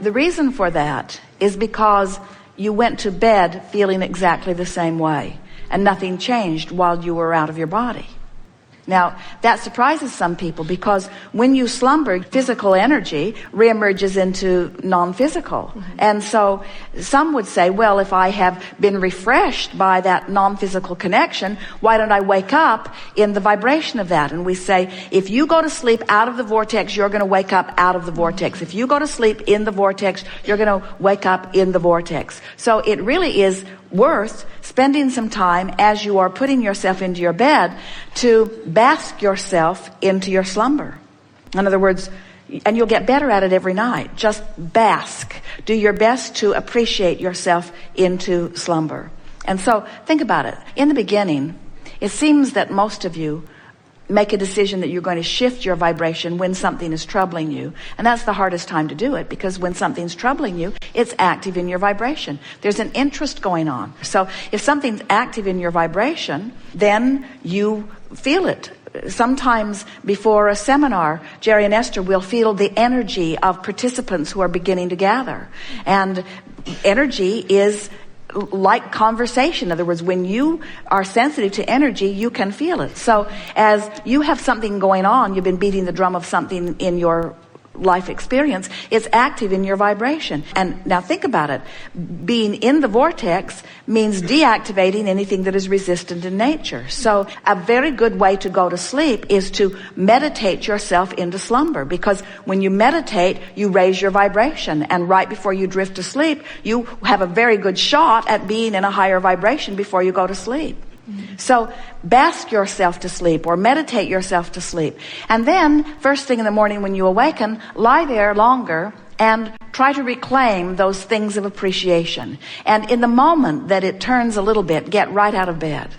the reason for that is because you went to bed feeling exactly the same way, and nothing changed while you were out of your body. Now, that surprises some people, because when you slumber, physical energy reemerges into non-physical. And so some would say, well, if I have been refreshed by that non-physical connection, why don't I wake up in the vibration of that? And we say, if you go to sleep out of the vortex, you're going to wake up out of the vortex. If you go to sleep in the vortex, you're going to wake up in the vortex. So it really is worth spending some time as you are putting yourself into your bed to bask yourself into your slumber. In other words, and you'll get better at it every night. Just bask. Do your best to appreciate yourself into slumber. And so think about it. In the beginning, it seems that most of you make a decision that you're going to shift your vibration when something is troubling you. And that's the hardest time to do it, because when something's troubling you, it's active in your vibration. There's an interest going on. So if something's active in your vibration, then you feel it. Sometimes before a seminar, Jerry and Esther will feel the energy of participants who are beginning to gather. And energy is like conversation. In other words, when you are sensitive to energy, you can feel it. So as you have something going on, you've been beating the drum of something in your life experience, it's active in your vibration. And now think about it. Being in the vortex means deactivating anything that is resistant in nature. So a very good way to go to sleep is to meditate yourself into slumber, because when you meditate, you raise your vibration. And right before you drift to sleep, you have a very good shot at being in a higher vibration before you go to sleep. So bask yourself to sleep, or meditate yourself to sleep. And then first thing in the morning when you awaken, lie there longer and try to reclaim those things of appreciation. And in the moment that it turns a little bit, get right out of bed.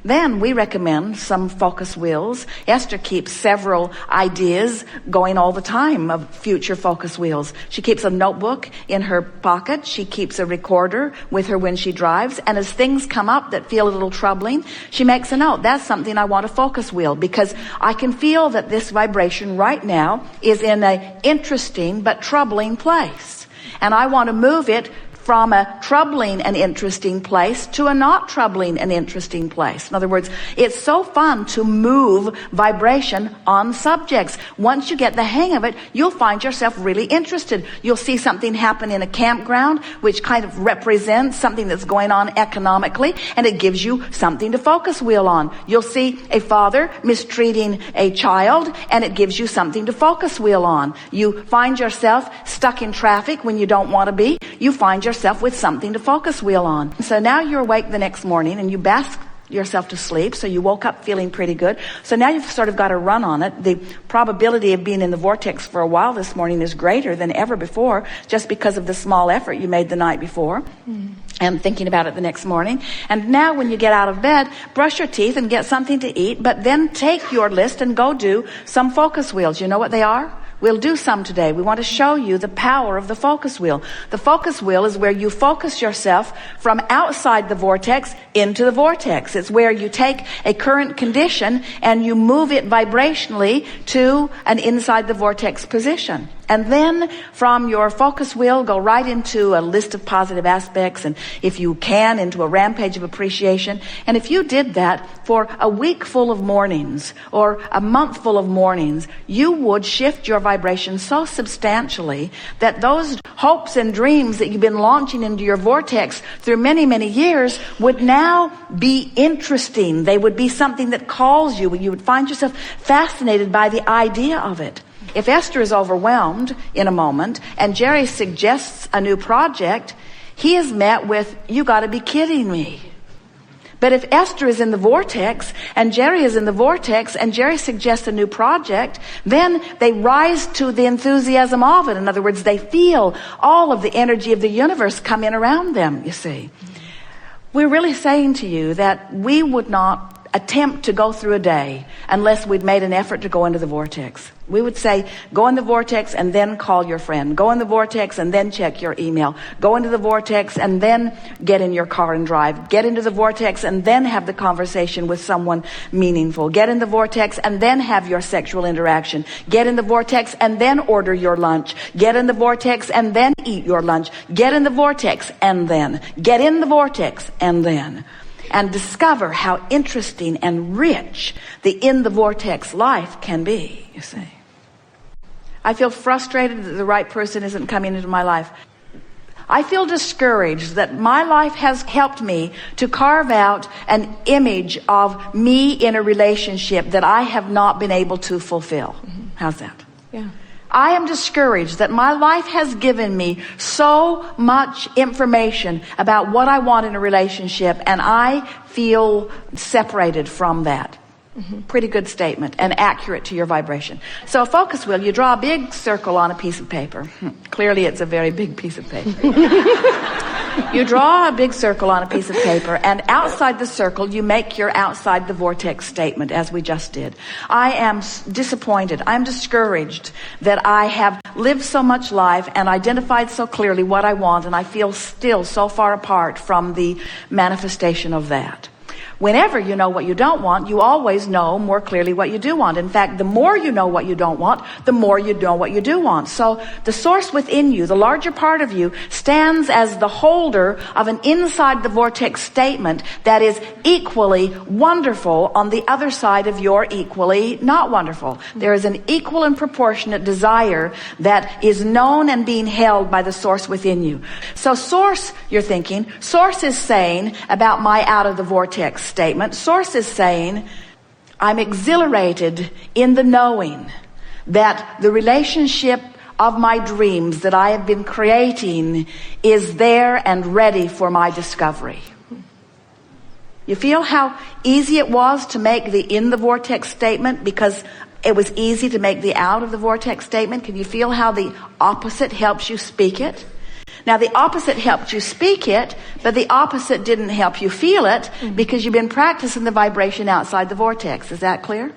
Then we recommend some focus wheels. Esther keeps several ideas going all the time of future focus wheels. She keeps a notebook in her pocket. She keeps a recorder with her when she drives. And as things come up that feel a little troubling, she makes a note. That's something I want a focus wheel, because I can feel that this vibration right now is in an interesting but troubling place. And I want to move it from a troubling and interesting place to a not troubling and interesting place. In other words, it's so fun to move vibration on subjects. Once you get the hang of it, you'll find yourself really interested. You'll see something happen in a campground, which kind of represents something that's going on economically, and it gives you something to focus wheel on. You'll see a father mistreating a child, and it gives you something to focus wheel on. You find yourself stuck in traffic when you don't want to be. You find yourself with something to focus wheel on. So now you're awake the next morning and you bask yourself to sleep. So you woke up feeling pretty good. So now you've sort of got a run on it. The probability of being in the vortex for a while this morning is greater than ever before, just because of the small effort you made the night before and thinking about it the next morning. And now when you get out of bed, brush your teeth and get something to eat, but then take your list and go do some focus wheels. You know what they are? We'll do some today. We want to show you the power of the focus wheel. The focus wheel is where you focus yourself from outside the vortex into the vortex. It's where you take a current condition and you move it vibrationally to an inside the vortex position. And then from your focus wheel, go right into a list of positive aspects, and if you can, into a rampage of appreciation. And if you did that for a week full of mornings or a month full of mornings, you would shift your vibration so substantially that those hopes and dreams that you've been launching into your vortex through many, many years would now be interesting. They would be something that calls you. You would find yourself fascinated by the idea of it. If Esther is overwhelmed in a moment and Jerry suggests a new project, he is met with, "You got to be kidding me." But if Esther is in the vortex and Jerry is in the vortex and Jerry suggests a new project, then they rise to the enthusiasm of it. In other words, they feel all of the energy of the universe come in around them, you see. We're really saying to you that we would not attempt to go through a day unless we'd made an effort to go into the vortex. We would say, go in the vortex and then call your friend. Go in the vortex and then check your email. Go into the vortex and then get in your car and drive. Get into the vortex and then have the conversation with someone meaningful. Get in the vortex and then have your sexual interaction. Get in the vortex and then order your lunch. Get in the vortex and then eat your lunch. Get in the vortex and then. Get in the vortex and then. And discover how interesting and rich the in the vortex life can be, you see. I feel frustrated that the right person isn't coming into my life. I feel discouraged that my life has helped me to carve out an image of me in a relationship that I have not been able to fulfill. Mm-hmm. How's that? Yeah. I am discouraged that my life has given me so much information about what I want in a relationship, and I feel separated from that. Mm-hmm. Pretty good statement and accurate to your vibration. So a focus wheel, you draw a big circle on a piece of paper. Clearly it's a very big piece of paper. You draw a big circle on a piece of paper, and outside the circle you make your outside the vortex statement, as we just did. I am disappointed. I'm discouraged that I have lived so much life and identified so clearly what I want, and I feel still so far apart from the manifestation of that. Whenever you know what you don't want, you always know more clearly what you do want. In fact, the more you know what you don't want, the more you know what you do want. So the source within you, the larger part of you, stands as the holder of an inside the vortex statement that is equally wonderful on the other side of your equally not wonderful. There is an equal and proportionate desire that is known and being held by the source within you. So source, you're thinking, source is saying about my out of the vortex statement. Source is saying, I'm exhilarated in the knowing that the relationship of my dreams that I have been creating is there and ready for my discovery. You feel how easy it was to make the in the vortex statement because it was easy to make the out of the vortex statement? Can you feel how the opposite helps you speak it? Now, the opposite helped you speak it, but the opposite didn't help you feel it because you've been practicing the vibration outside the vortex. Is that clear?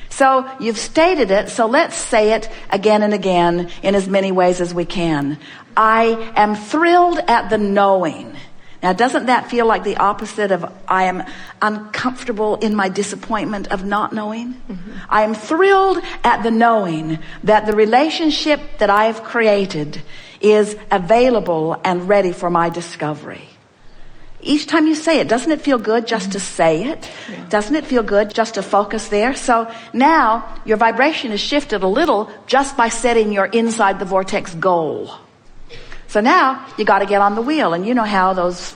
So you've stated it, so let's say it again and again in as many ways as we can. I am thrilled at the knowing. Now, doesn't that feel like the opposite of I am uncomfortable in my disappointment of not knowing? Mm-hmm. I am thrilled at the knowing that the relationship that I have created is available and ready for my discovery. Each time you say it, doesn't it feel good just to say it? Yeah. Doesn't it feel good just to focus there? So now your vibration is shifted a little just by setting your inside the vortex goal. So now you got to get on the wheel, and you know how those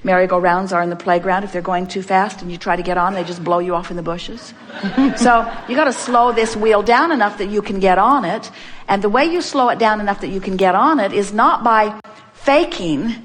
merry-go-rounds are in the playground. If they're going too fast and you try to get on, they just blow you off in the bushes. So you got to slow this wheel down enough that you can get on it. And the way you slow it down enough that you can get on it is not by faking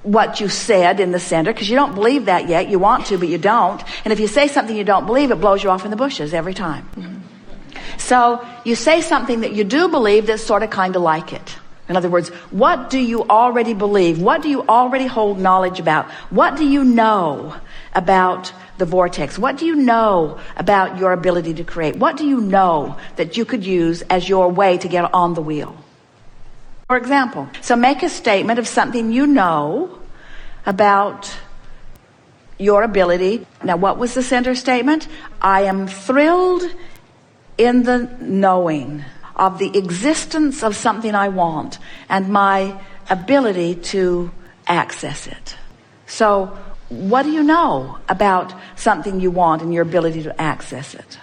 what you said in the center, because you don't believe that yet. You want to, but you don't. And if you say something you don't believe, it blows you off in the bushes every time. Mm-hmm. So you say something that you do believe that's sort of kind of like it. In other words, what do you already believe? What do you already hold knowledge about? What do you know about the vortex? What do you know about your ability to create? What do you know that you could use as your way to get on the wheel? For example, so make a statement of something you know about your ability. Now, what was the center statement? I am thrilled in the knowing of the existence of something I want and my ability to access it. So what do you know about something you want and your ability to access it?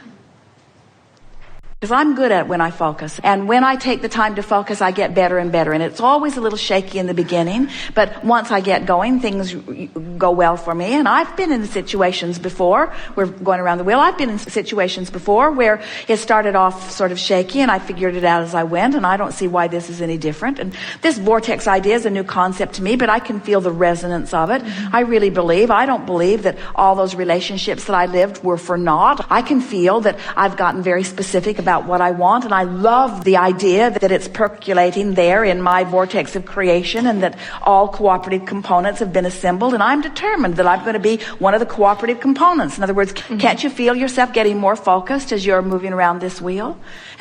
Because I'm good at it when I focus. And when I take the time to focus, I get better and better. And it's always a little shaky in the beginning. But once I get going, things go well for me. And I've been in situations before, we're going around the wheel, I've been in situations before where it started off sort of shaky and I figured it out as I went. And I don't see why this is any different. And this vortex idea is a new concept to me, but I can feel the resonance of it. Mm-hmm. I don't believe that all those relationships that I lived were for naught. I can feel that I've gotten very specific about about what I want, and I love the idea that it's percolating there in my vortex of creation, and that all cooperative components have been assembled, and I'm determined that I'm going to be one of the cooperative components. In other words, can't you feel yourself getting more focused as you're moving around this wheel?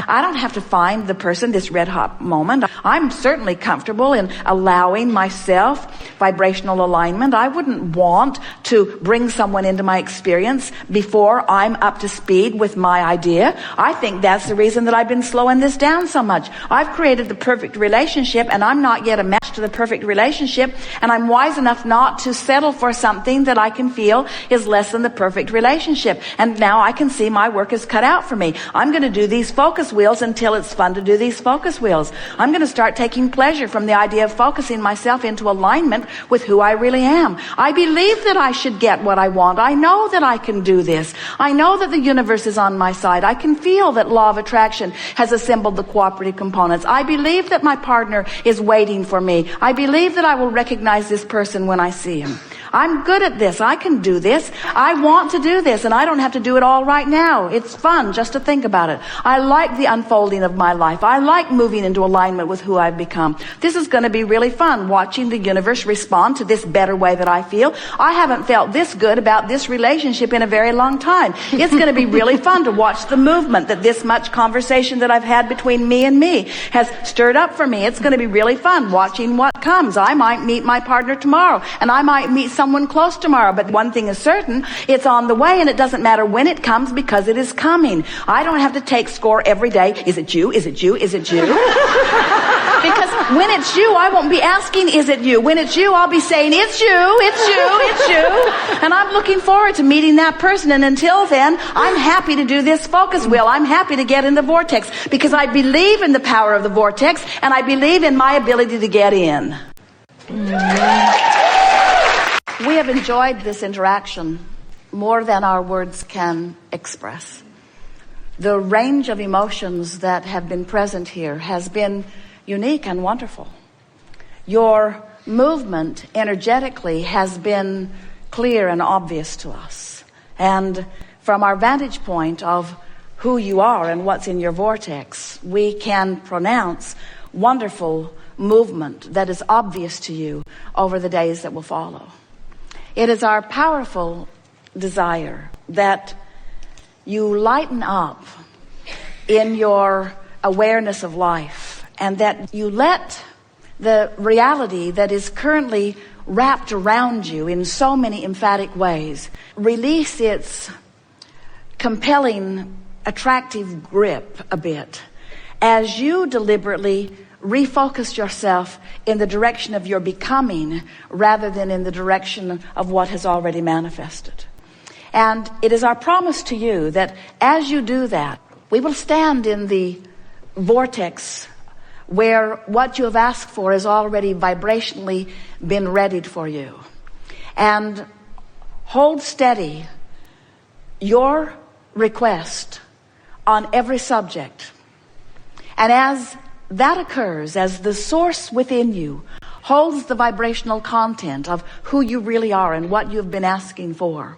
I don't have to find the person, this red hot moment. I'm certainly comfortable in allowing myself vibrational alignment. I wouldn't want to bring someone into my experience before I'm up to speed with my idea. I think that's the reason that I've been slowing this down so much. I've created the perfect relationship, and I'm not yet a match to the perfect relationship, and I'm wise enough not to settle for something that I can feel is less than the perfect relationship. And now I can see my work is cut out for me. I'm going to do these focus wheels until it's fun to do these focus wheels. I'm going to start taking pleasure from the idea of focusing myself into alignment with who I really am. I believe that I should get what I want. I know that I can do this. I know that the universe is on my side. I can feel that law of attraction has assembled the cooperative components. I believe that my partner is waiting for me. I believe that I will recognize this person when I see him. I'm good at this. I can do this. I want to do this, and I don't have to do it all right now. It's fun just to think about it. I like the unfolding of my life. I like moving into alignment with who I've become. This is going to be really fun, watching the universe respond to this better way that I feel. I haven't felt this good about this relationship in a very long time. It's going to be really fun to watch the movement that this much conversation that I've had between me and me has stirred up for me. It's going to be really fun watching what comes. I might meet my partner tomorrow, and I might meet someone close tomorrow, but one thing is certain, it's on the way, and it doesn't matter when it comes because it is coming. I don't have to take score every day. Is it you? Is it you? Is it you? Because when it's you, I won't be asking, is it you? When it's you, I'll be saying, it's you, it's you, it's you. And I'm looking forward to meeting that person, and until then, I'm happy to do this focus wheel. I'm happy to get in the vortex because I believe in the power of the vortex, and I believe in my ability to get in. We have enjoyed this interaction more than our words can express. The range of emotions that have been present here has been unique and wonderful. Your movement energetically has been clear and obvious to us. And from our vantage point of who you are and what's in your vortex, we can pronounce wonderful movement that is obvious to you over the days that will follow. It is our powerful desire that you lighten up in your awareness of life, and that you let the reality that is currently wrapped around you in so many emphatic ways release its compelling, attractive grip a bit as you deliberately refocus yourself in the direction of your becoming rather than in the direction of what has already manifested. And it is our promise to you that as you do that, we will stand in the vortex where what you have asked for has already vibrationally been readied for you. And hold steady your request on every subject. And as that occurs, as the source within you holds the vibrational content of who you really are and what you've been asking for,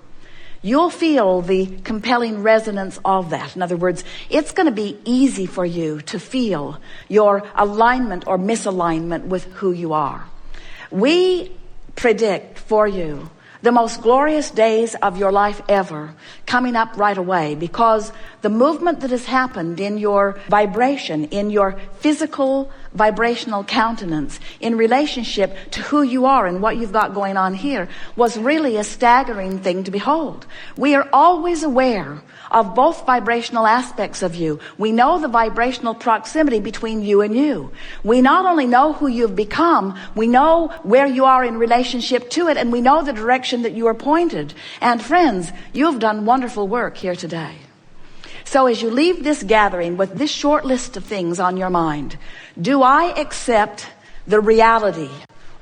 you'll feel the compelling resonance of that. In other words, it's going to be easy for you to feel your alignment or misalignment with who you are. We predict for you the most glorious days of your life ever coming up right away, because the movement that has happened in your vibration, in your physical vibrational countenance, in relationship to who you are and what you've got going on here, was really a staggering thing to behold. We are always aware of both vibrational aspects of you. We know the vibrational proximity between you and you. We not only know who you've become, we know where you are in relationship to it, and we know the direction that you are pointed. And friends, you've done wonderful work here today. So as you leave this gathering with this short list of things on your mind, do I accept the reality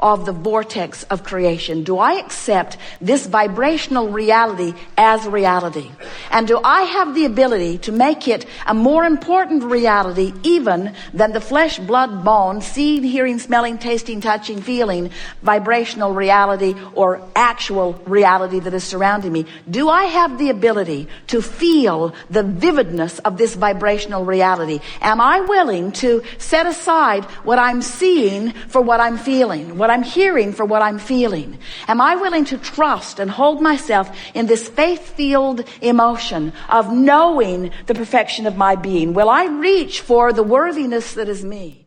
of the vortex of creation? Do I accept this vibrational reality as reality? And do I have the ability to make it a more important reality even than the flesh, blood, bone, seeing, hearing, smelling, tasting, touching, feeling, vibrational reality or actual reality that is surrounding me? Do I have the ability to feel the vividness of this vibrational reality? Am I willing to set aside what I'm seeing for what I'm feeling, what I'm hearing for what I'm feeling? Am I willing to trust and hold myself in this faith-filled emotion of knowing the perfection of my being? Will I reach for the worthiness that is me?